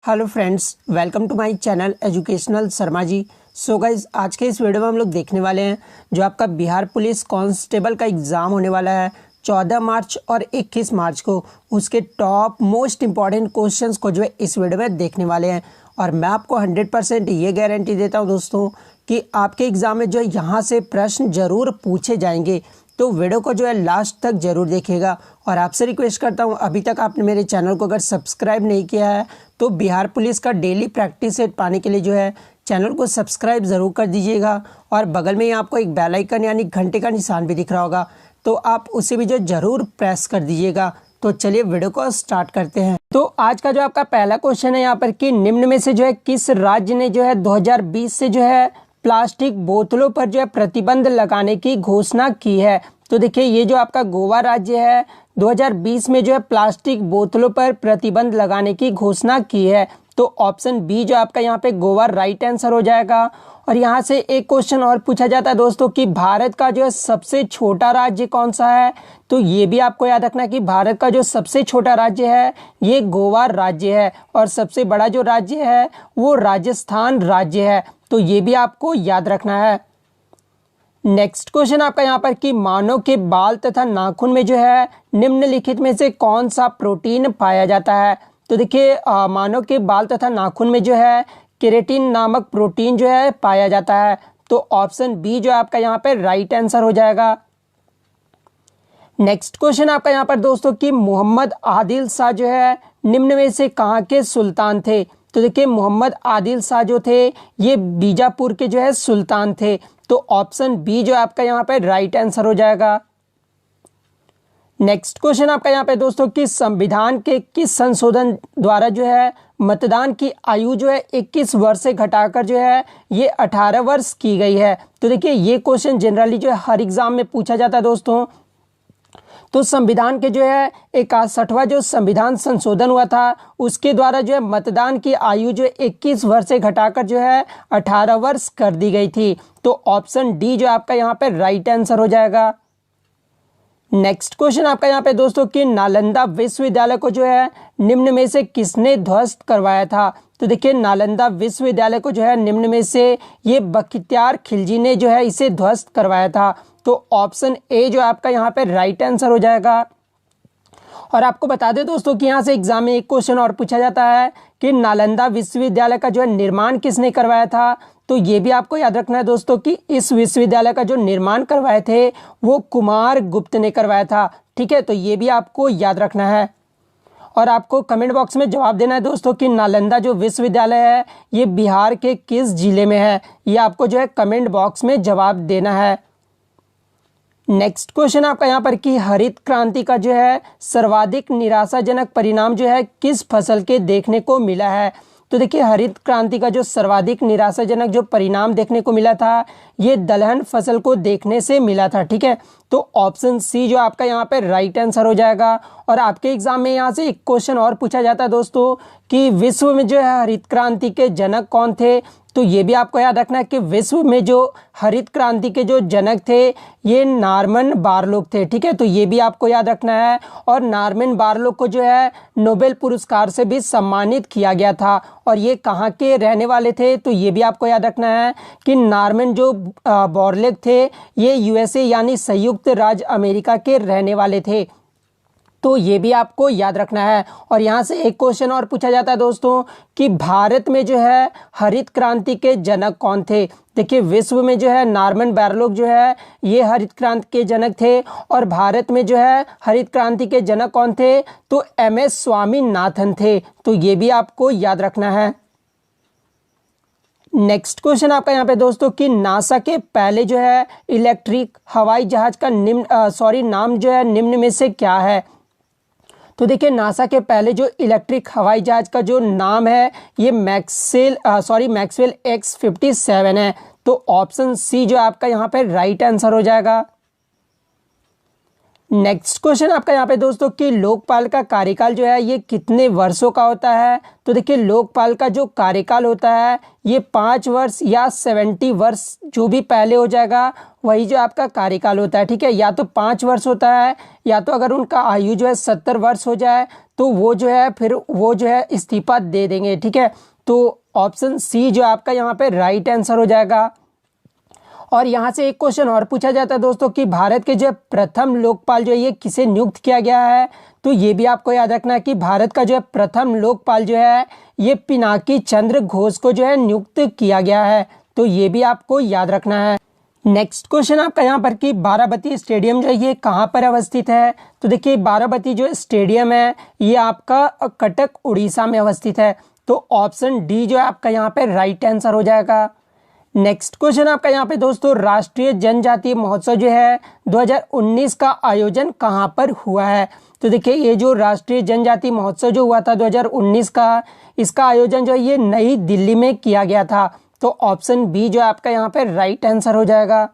Hello friends, welcome to my channel educational Sharma ji. So guys, आज के इस वीडियो में हम लोग देखने वाले हैं जो आपका बिहार पुलिस कांस्टेबल का एग्ज़ाम होने वाला है 14 मार्च और 21 मार्च को। उसके टॉप मोस्ट इम्पॉर्टेंट क्वेश्चंस को जो है इस वीडियो में देखने वाले हैं। और मैं आपको 100% ये गारंटी देता हूँ दोस्तों कि आपके एग्ज़ाम में जो है यहाँ से प्रश्न ज़रूर पूछे जाएंगे। तो वीडियो को जो है लास्ट तक ज़रूर देखिएगा। और आपसे रिक्वेस्ट करता हूँ, अभी तक आपने मेरे चैनल को अगर सब्सक्राइब नहीं किया है तो बिहार पुलिस का डेली प्रैक्टिस सेट पाने के लिए जो है चैनल को सब्सक्राइब ज़रूर कर दीजिएगा। और बगल में ही आपको एक बेल आइकन यानी घंटे का निशान भी दिख रहा होगा, तो आप उसे भी जो ज़रूर प्रेस कर दीजिएगा। तो चलिए वीडियो को स्टार्ट करते हैं। तो आज का जो आपका पहला क्वेश्चन है यहाँ पर कि निम्न में से जो है किस राज्य ने जो है 2020 से जो है प्लास्टिक बोतलों पर जो है प्रतिबंध लगाने की घोषणा की है। तो देखिए, ये जो आपका गोवा राज्य है 2020 में जो है प्लास्टिक बोतलों पर प्रतिबंध लगाने की घोषणा की है। तो ऑप्शन बी जो आपका यहाँ पे गोवा राइट आंसर हो जाएगा। और यहाँ से एक क्वेश्चन और पूछा जाता है दोस्तों कि भारत का जो है सबसे छोटा राज्य कौन सा है। तो ये भी आपको याद रखना कि भारत का जो सबसे छोटा राज्य है ये गोवा राज्य है, और सबसे बड़ा जो राज्य है वो राजस्थान राज्य है। तो ये भी आपको याद रखना है। नेक्स्ट क्वेश्चन आपका यहाँ पर कि मानव के बाल तथा नाखून में जो है निम्नलिखित में से कौन सा प्रोटीन पाया जाता है। तो देखिए, मानव के बाल तथा नाखून में जो है केराटिन नामक प्रोटीन जो है पाया जाता है। तो ऑप्शन बी जो आपका यहाँ पर राइट आंसर हो जाएगा। नेक्स्ट क्वेश्चन आपका यहाँ पर दोस्तों कि मोहम्मद आदिल शाह जो है निम्न में से कहाँ के सुल्तान थे। तो देखिए, मोहम्मद आदिल शाह जो थे ये बीजापुर के जो है सुल्तान थे। तो ऑप्शन बी जो आपका यहाँ पे राइट आंसर हो जाएगा। नेक्स्ट क्वेश्चन आपका यहाँ पे दोस्तों कि संविधान के किस संशोधन द्वारा जो है मतदान की आयु जो है 21 वर्ष से घटाकर जो है ये 18 वर्ष की गई है। तो देखिए, ये क्वेश्चन जनरली जो है हर एग्जाम में पूछा जाता है दोस्तों। तो संविधान के जो है 61वां जो संविधान संशोधन हुआ था उसके द्वारा जो है मतदान की आयु जो 21 वर्ष से घटाकर जो है 18 वर्ष कर दी गई थी। तो ऑप्शन डी जो आपका यहाँ पे राइट आंसर हो जाएगा। नेक्स्ट क्वेश्चन आपका यहाँ पे दोस्तों कि नालंदा विश्वविद्यालय को जो है निम्न में से किसने ध्वस्त करवाया था। तो देखिए, नालंदा विश्वविद्यालय को जो है निम्न में से ये बख्तियार खिलजी ने जो है इसे ध्वस्त करवाया था। तो ऑप्शन ए जो आपका यहाँ पे राइट आंसर हो जाएगा। और आपको बता दें दोस्तों कि यहाँ से एग्जाम में एक क्वेश्चन और पूछा जाता है कि नालंदा विश्वविद्यालय का जो है निर्माण किसने करवाया था। तो ये भी आपको याद रखना है दोस्तों कि इस विश्वविद्यालय का जो निर्माण करवाए थे वो कुमार गुप्त ने करवाया था। ठीक है, तो ये भी आपको याद रखना है। और आपको कमेंट बॉक्स में जवाब देना है दोस्तों कि नालंदा जो विश्वविद्यालय है ये बिहार के किस जिले में है। ये आपको जो है कमेंट बॉक्स में जवाब देना है। नेक्स्ट क्वेश्चन आपका यहाँ पर कि हरित क्रांति का जो है सर्वाधिक निराशाजनक परिणाम जो है किस फसल के देखने को मिला है। तो देखिए, हरित क्रांति का जो सर्वाधिक निराशाजनक जो परिणाम देखने को मिला था ये दलहन फसल को देखने से मिला था। ठीक है, तो ऑप्शन सी जो आपका यहाँ पे राइट आंसर हो जाएगा। और आपके एग्जाम में यहाँ से एक क्वेश्चन और पूछा जाता है दोस्तों कि विश्व में जो है हरित क्रांति के जनक कौन थे। तो ये भी आपको याद रखना है कि विश्व में जो हरित क्रांति के जो जनक थे ये नॉर्मन बोरलॉग थे। ठीक है, तो ये भी आपको याद रखना है। और नॉर्मन बोरलॉग को जो है नोबेल पुरस्कार से भी सम्मानित किया गया था। और ये कहाँ के रहने वाले थे, तो ये भी आपको याद रखना है कि नॉर्मन जो बोरलॉग थे ये यूएसए यानी संयुक्त राज्य अमेरिका के रहने वाले थे। तो ये भी आपको याद रखना है। और यहाँ से एक क्वेश्चन और पूछा जाता है दोस्तों कि भारत में जो है हरित क्रांति के जनक कौन थे। देखिए, विश्व में जो है नॉर्मन बोरलॉग जो है ये हरित क्रांति के जनक थे, और भारत में जो है हरित क्रांति के जनक कौन थे, तो एमएस स्वामीनाथन थे। तो ये भी आपको याद रखना है। नेक्स्ट क्वेश्चन आपका यहाँ पे दोस्तों कि नासा के पहले जो है इलेक्ट्रिक हवाई जहाज का नाम जो है निम्न में से क्या है। तो देखिए, नासा के पहले जो इलेक्ट्रिक हवाई जहाज का जो नाम है ये मैक्सवेल X-57 है। तो ऑप्शन सी जो आपका यहाँ पे राइट आंसर हो जाएगा। नेक्स्ट क्वेश्चन आपका यहाँ पे दोस्तों कि लोकपाल का कार्यकाल जो है ये कितने वर्षों का होता है। तो देखिए लोकपाल का जो कार्यकाल होता है ये 5 वर्ष या 70 वर्ष, जो भी पहले हो जाएगा वही जो आपका कार्यकाल होता है। ठीक है, या तो 5 वर्ष होता है, या तो अगर उनका आयु जो है 70 वर्ष हो जाए तो वो जो है फिर वो जो है इस्तीफा दे देंगे। ठीक है, तो ऑप्शन सी जो आपका यहाँ पे राइट आंसर हो जाएगा। और यहाँ से एक क्वेश्चन और पूछा जाता है दोस्तों कि भारत के जो प्रथम लोकपाल जो है ये किसे नियुक्त किया गया है। तो ये भी आपको याद रखना है कि भारत का जो है प्रथम लोकपाल जो है ये पिनाकी चंद्र घोष को जो है नियुक्त किया गया है। तो ये भी आपको याद रखना है। नेक्स्ट क्वेश्चन आपका यहाँ पर कि बाराबती स्टेडियम जो है ये कहाँ पर अवस्थित है। तो देखिए बाराबती जो स्टेडियम है ये आपका कटक उड़ीसा में अवस्थित है। तो ऑप्शन डी जो है आपका यहाँ पे राइट आंसर हो जाएगा। नेक्स्ट क्वेश्चन आपका यहाँ पे दोस्तों राष्ट्रीय जनजातीय महोत्सव जो है 2019 का आयोजन कहाँ पर हुआ है। तो देखिए ये जो राष्ट्रीय जनजातीय महोत्सव जो हुआ था 2019 का, इसका आयोजन जो है ये नई दिल्ली में किया गया था। तो ऑप्शन बी जो है आपका यहाँ पे राइट आंसर हो जाएगा।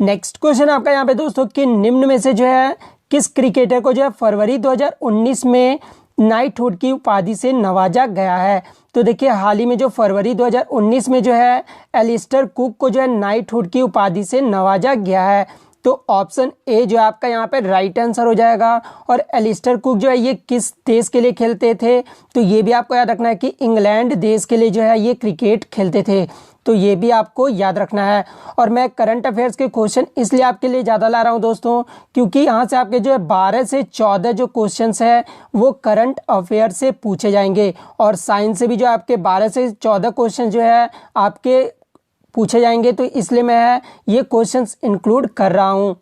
नेक्स्ट क्वेश्चन आपका यहाँ पे दोस्तों कि निम्न में से जो है किस क्रिकेटर को जो है फरवरी 2019 में नाइटहुड की उपाधि से नवाजा गया है। तो देखिए हाल ही में जो फरवरी 2019 में जो है एलिस्टर कुक को जो है नाइटहुड की उपाधि से नवाजा गया है। तो ऑप्शन ए जो आपका यहाँ पे राइट आंसर हो जाएगा। और एलिस्टर कुक जो है ये किस देश के लिए खेलते थे। तो ये भी आपको याद रखना है कि इंग्लैंड देश के लिए जो है ये क्रिकेट खेलते थे। तो ये भी आपको याद रखना है। और मैं करंट अफेयर्स के क्वेश्चन इसलिए आपके लिए ज़्यादा ला रहा हूँ दोस्तों, क्योंकि यहाँ से आपके जो है 12 से 14 जो क्वेश्चंस है वो करंट अफेयर से पूछे जाएंगे। और साइंस से भी जो आपके 12 से 14 क्वेश्चन जो है आपके पूछे जाएंगे। तो इसलिए मैं ये क्वेश्चंस इंक्लूड कर रहा हूँ।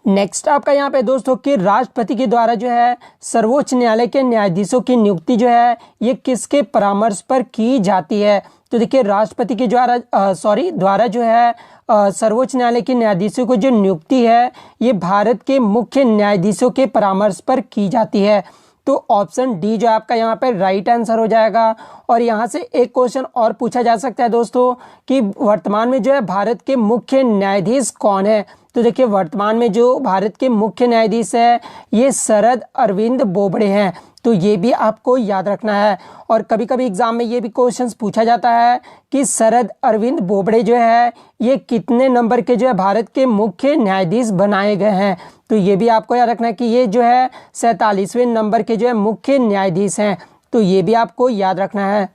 नेक्स्ट आपका यहाँ पे दोस्तों कि राष्ट्रपति के द्वारा जो है सर्वोच्च न्यायालय के न्यायाधीशों की नियुक्ति जो है ये किसके परामर्श पर की जाती है। तो देखिए राष्ट्रपति के द्वारा जो है सर्वोच्च न्यायालय के न्यायाधीशों को जो नियुक्ति है ये भारत के मुख्य न्यायाधीशों के परामर्श पर की जाती है। तो ऑप्शन डी जो आपका यहाँ पे राइट आंसर हो जाएगा। और यहाँ से एक क्वेश्चन और पूछा जा सकता है दोस्तों कि वर्तमान में जो है भारत के मुख्य न्यायाधीश कौन है। तो देखिए वर्तमान में जो भारत के मुख्य न्यायाधीश है ये शरद अरविंद बोबड़े हैं। तो ये भी आपको याद रखना है। और कभी कभी एग्जाम में ये भी क्वेश्चंस पूछा जाता है कि शरद अरविंद बोबड़े जो है ये कितने नंबर के जो है भारत के मुख्य न्यायाधीश बनाए गए हैं। तो ये भी आपको याद रखना है कि ये जो है 47वें नंबर के जो है मुख्य न्यायाधीश हैं। तो ये भी आपको याद रखना है।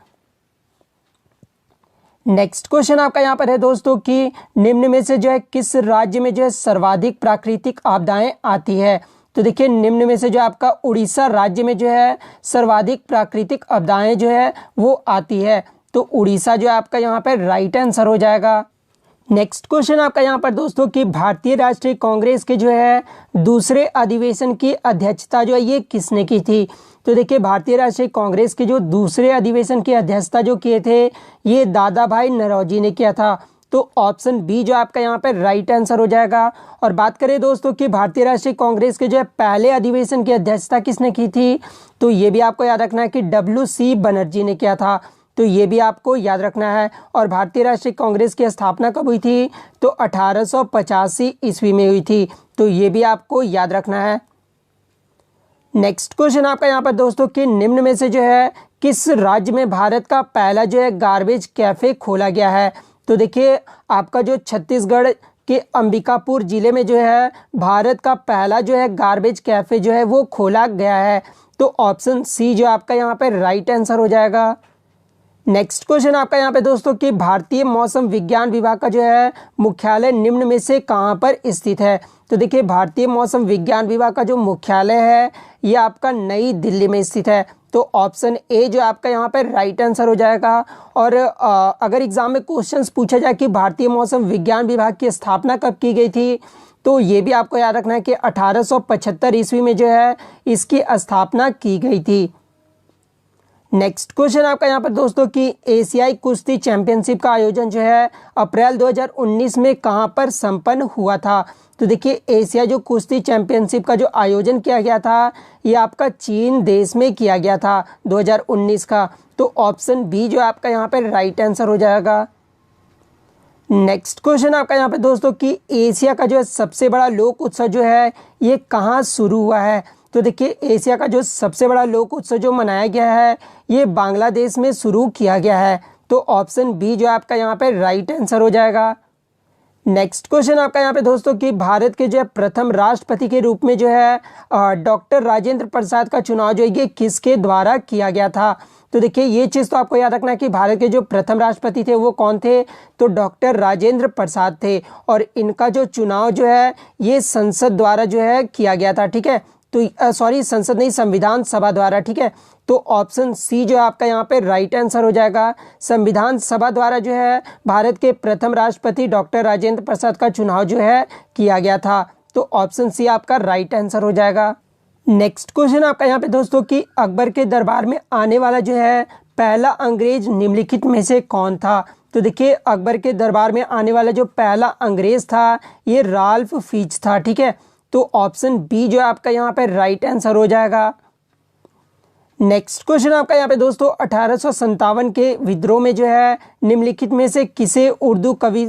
नेक्स्ट क्वेश्चन आपका यहाँ पर है दोस्तों कि निम्न में से जो है किस राज्य में जो है सर्वाधिक प्राकृतिक आपदाएं आती है। तो देखिए निम्न में से जो आपका उड़ीसा राज्य में जो है सर्वाधिक प्राकृतिक आपदाएं जो है वो आती है। तो उड़ीसा जो है आपका यहाँ पर राइट आंसर हो जाएगा। नेक्स्ट क्वेश्चन आपका यहाँ पर दोस्तों कि भारतीय राष्ट्रीय कांग्रेस के जो है दूसरे अधिवेशन की अध्यक्षता जो है ये किसने की थी। तो देखिए भारतीय राष्ट्रीय कांग्रेस के जो दूसरे अधिवेशन की अध्यक्षता जो किए थे ये दादा भाई नौरोजी ने किया था। तो ऑप्शन बी जो आपका यहाँ पे राइट आंसर हो जाएगा। और बात करें दोस्तों कि भारतीय राष्ट्रीय कांग्रेस के जो है पहले अधिवेशन की अध्यक्षता किसने की थी। तो ये भी आपको याद रखना है कि WC बनर्जी ने किया था। तो ये भी आपको याद रखना है। और भारतीय राष्ट्रीय कांग्रेस की स्थापना कब हुई थी। तो 1885 ईस्वी में हुई थी। तो ये भी आपको याद रखना है। नेक्स्ट क्वेश्चन आपका यहाँ पर दोस्तों कि निम्न में से जो है किस राज्य में भारत का पहला जो है गार्बेज कैफे खोला गया है। तो देखिए आपका जो छत्तीसगढ़ के अंबिकापुर जिले में जो है भारत का पहला जो है गार्बेज कैफे जो है वो खोला गया है। तो ऑप्शन सी जो आपका यहाँ पर राइट आंसर हो जाएगा। नेक्स्ट क्वेश्चन आपका यहाँ पे दोस्तों कि भारतीय मौसम विज्ञान विभाग का जो है मुख्यालय निम्न में से कहाँ पर स्थित है। तो देखिए भारतीय मौसम विज्ञान विभाग का जो मुख्यालय है ये आपका नई दिल्ली में स्थित है। तो ऑप्शन ए जो आपका यहाँ पर राइट आंसर हो जाएगा। और अगर एग्जाम में क्वेश्चंस पूछा जाए कि भारतीय मौसम विज्ञान विभाग की स्थापना कब की गई थी तो ये भी आपको याद रखना है कि 1875 ईस्वी में जो है इसकी स्थापना की गई थी। नेक्स्ट क्वेश्चन आपका यहाँ पर दोस्तों कि एशियाई कुश्ती चैंपियनशिप का आयोजन जो है अप्रैल 2019 में कहाँ पर संपन्न हुआ था। तो देखिए एशिया जो कुश्ती चैंपियनशिप का जो आयोजन किया गया था ये आपका चीन देश में किया गया था 2019 का। तो ऑप्शन बी जो आपका यहाँ पर राइट आंसर हो जाएगा। नेक्स्ट क्वेश्चन आपका यहाँ पे दोस्तों कि एशिया का जो है सबसे बड़ा लोक उत्सव जो है ये कहाँ शुरू हुआ है। तो देखिए एशिया का जो सबसे बड़ा लोक उत्सव जो मनाया गया है ये बांग्लादेश में शुरू किया गया है। तो ऑप्शन बी जो आपका यहाँ पे राइट आंसर हो जाएगा। नेक्स्ट क्वेश्चन आपका यहाँ पे दोस्तों कि भारत के जो है प्रथम राष्ट्रपति के रूप में जो है डॉक्टर राजेंद्र प्रसाद का चुनाव जो है ये किसके द्वारा किया गया था। तो देखिए ये चीज़ तो आपको याद रखना है कि भारत के जो प्रथम राष्ट्रपति थे वो कौन थे, तो डॉक्टर राजेंद्र प्रसाद थे और इनका जो चुनाव जो है ये संसद द्वारा जो है किया गया था। ठीक है, तो सॉरी संसद नहीं, संविधान सभा द्वारा। ठीक है, तो ऑप्शन सी जो है आपका यहाँ पे राइट आंसर हो जाएगा। संविधान सभा द्वारा जो है भारत के प्रथम राष्ट्रपति डॉक्टर राजेंद्र प्रसाद का चुनाव जो है किया गया था। तो ऑप्शन सी आपका राइट आंसर हो जाएगा। नेक्स्ट क्वेश्चन आपका यहाँ पे दोस्तों कि अकबर के दरबार में आने वाला जो है पहला अंग्रेज निम्नलिखित में से कौन था। तो देखिए अकबर के दरबार में आने वाला जो पहला अंग्रेज था ये राल्फ फिच था। ठीक है, तो ऑप्शन बी जो है आपका यहाँ पे राइट आंसर हो जाएगा। नेक्स्ट क्वेश्चन आपका यहाँ पे दोस्तों 1857 के विद्रोह में जो है निम्नलिखित में से किसे उर्दू कवि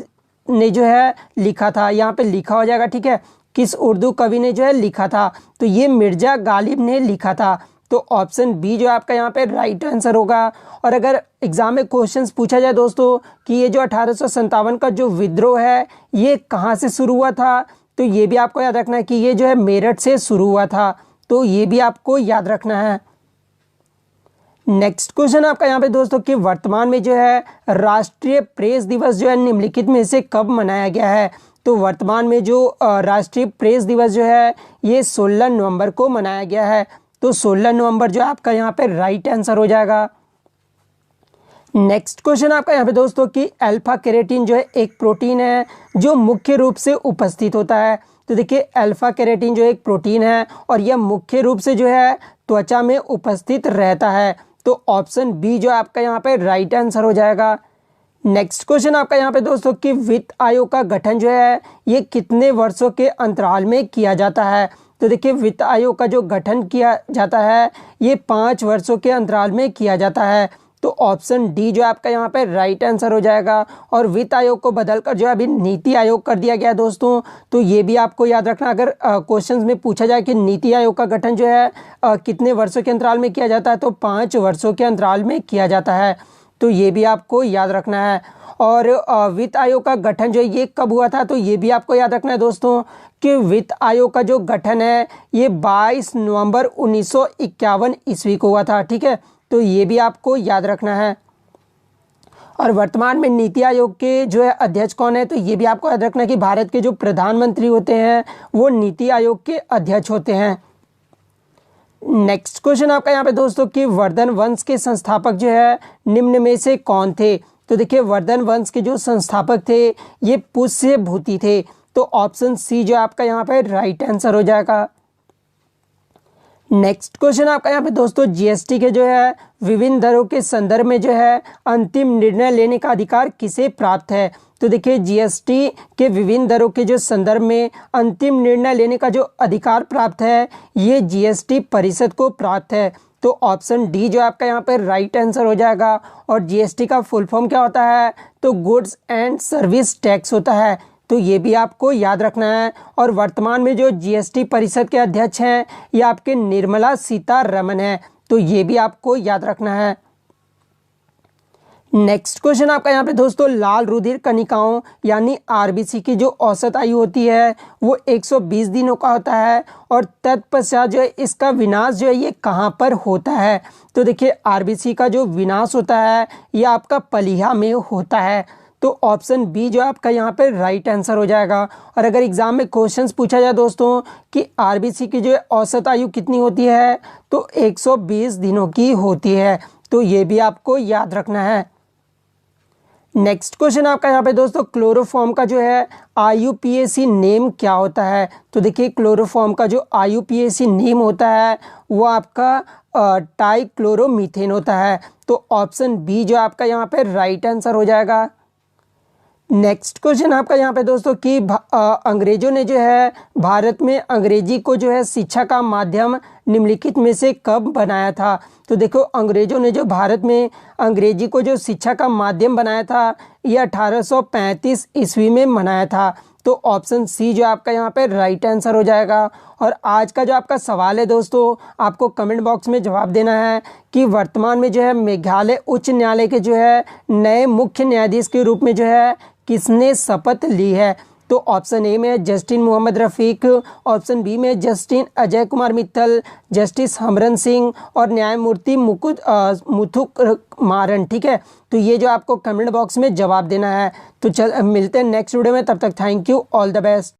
ने जो है लिखा था। यहाँ पे लिखा हो जाएगा। ठीक है, किस उर्दू कवि ने जो है लिखा था, तो ये मिर्जा गालिब ने लिखा था। तो ऑप्शन बी जो आपका यहाँ पे राइट आंसर होगा। और अगर एग्जाम में क्वेश्चंस पूछा जाए दोस्तों कि ये जो 1857 का जो विद्रोह है ये कहाँ से शुरू हुआ था, तो ये भी आपको याद रखना है कि ये जो है मेरठ से शुरू हुआ था। तो ये भी आपको याद रखना है। नेक्स्ट क्वेश्चन आपका यहाँ पे दोस्तों कि वर्तमान में जो है राष्ट्रीय प्रेस दिवस जो है निम्नलिखित में से कब मनाया गया है। तो वर्तमान में जो राष्ट्रीय प्रेस दिवस जो है ये 16 नवंबर को मनाया गया है। तो 16 नवंबर जो आपका यहाँ पे राइट आंसर हो जाएगा। नेक्स्ट क्वेश्चन आपका यहाँ पे दोस्तों कि अल्फा केराटिन जो है एक प्रोटीन है जो मुख्य रूप से उपस्थित होता है। तो देखिए अल्फा केराटिन जो एक प्रोटीन है और यह मुख्य रूप से जो है त्वचा में उपस्थित रहता है। तो ऑप्शन बी जो आपका यहाँ पे राइट आंसर हो जाएगा। नेक्स्ट क्वेश्चन आपका यहाँ पे दोस्तों कि वित्त आयोग का गठन जो है ये कितने वर्षों के अंतराल में किया जाता है। तो देखिए वित्त आयोग का जो गठन किया जाता है ये 5 वर्षों के अंतराल में किया जाता है। तो ऑप्शन डी जो आपका यहाँ पे राइट आंसर हो जाएगा। और वित्त आयोग को बदलकर जो है अभी नीति आयोग कर दिया गया दोस्तों। तो ये भी आपको याद रखना, अगर क्वेश्चंस में पूछा जाए कि नीति आयोग का गठन जो है कितने वर्षों के अंतराल में किया जाता है, तो 5 वर्षों के अंतराल में किया जाता है। तो ये भी आपको याद रखना है। और वित्त आयोग का गठन जो है ये कब हुआ था, तो ये भी आपको याद रखना है दोस्तों कि वित्त आयोग का जो गठन है ये 22 नवंबर 1951 ईस्वी को हुआ था। ठीक है, तो ये भी आपको याद रखना है। और वर्तमान में नीति आयोग के जो है अध्यक्ष कौन है, तो ये भी आपको याद रखना है कि भारत के जो प्रधानमंत्री होते हैं वो नीति आयोग के अध्यक्ष होते हैं। नेक्स्ट क्वेश्चन आपका यहाँ पे दोस्तों कि वर्धन वंश के संस्थापक जो है निम्न में से कौन थे। तो देखिए वर्धन वंश के जो संस्थापक थे ये पुष्यभूति थे। तो ऑप्शन सी जो आपका यहाँ पे राइट आंसर हो जाएगा। नेक्स्ट क्वेश्चन आपका यहाँ पे दोस्तों जीएसटी के जो है विभिन्न दरों के संदर्भ में जो है अंतिम निर्णय लेने का अधिकार किसे प्राप्त है। तो देखिए जीएसटी के विभिन्न दरों के जो संदर्भ में अंतिम निर्णय लेने का जो अधिकार प्राप्त है ये जीएसटी परिषद को प्राप्त है। तो ऑप्शन डी जो आपका यहाँ पे राइट आंसर हो जाएगा। और जीएसटी का फुल फॉर्म क्या होता है, तो गुड्स एंड सर्विस टैक्स होता है। तो ये भी आपको याद रखना है। और वर्तमान में जो जीएसटी परिषद के अध्यक्ष हैं ये आपके निर्मला सीतारमण है। तो ये भी आपको याद रखना है। नेक्स्ट क्वेश्चन आपका यहाँ पे दोस्तों लाल रुधिर कणिकाओं यानी आरबीसी की जो औसत आयु होती है वो 120 दिनों का होता है। और तत्पश्चात जो है इसका विनाश जो है ये कहाँ पर होता है। तो देखिए आरबीसी का जो विनाश होता है ये आपका पलीहा में होता है। तो ऑप्शन बी जो आपका यहाँ पे राइट आंसर हो जाएगा। और अगर एग्जाम में क्वेश्चंस पूछा जाए दोस्तों कि आरबीसी की जो औसत आयु कितनी होती है, तो 120 दिनों की होती है। तो ये भी आपको याद रखना है। नेक्स्ट क्वेश्चन आपका यहाँ पे दोस्तों क्लोरोफॉर्म का जो है आईयूपीएसी नेम क्या होता है। तो देखिए क्लोरोफॉर्म का जो आईयूपीएसी नेम होता है वो आपका टाइक्लोरोमीथेन होता है। तो ऑप्शन बी जो आपका यहाँ पे राइट आंसर हो जाएगा। नेक्स्ट क्वेश्चन आपका यहाँ पे दोस्तों कि अंग्रेजों ने जो है भारत में अंग्रेजी को जो है शिक्षा का माध्यम निम्नलिखित में से कब बनाया था। तो देखो अंग्रेजों ने जो भारत में अंग्रेजी को जो शिक्षा का माध्यम बनाया था ये 1835 ईस्वी में बनाया था। तो ऑप्शन सी जो आपका यहाँ पे राइट आंसर हो जाएगा। और आज का जो आपका सवाल है दोस्तों आपको कमेंट बॉक्स में जवाब देना है कि वर्तमान में जो है मेघालय उच्च न्यायालय के जो है नए मुख्य न्यायाधीश के रूप में जो है किसने शपथ ली है। तो ऑप्शन ए में है जस्टिस मोहम्मद रफ़ीक, ऑप्शन बी में जस्टिस अजय कुमार मित्तल, जस्टिस हमरन सिंह और न्यायमूर्ति मुथुक मारन। ठीक है, तो ये जो आपको कमेंट बॉक्स में जवाब देना है। तो मिलते हैं नेक्स्ट वीडियो में, तब तक thank you, all the best.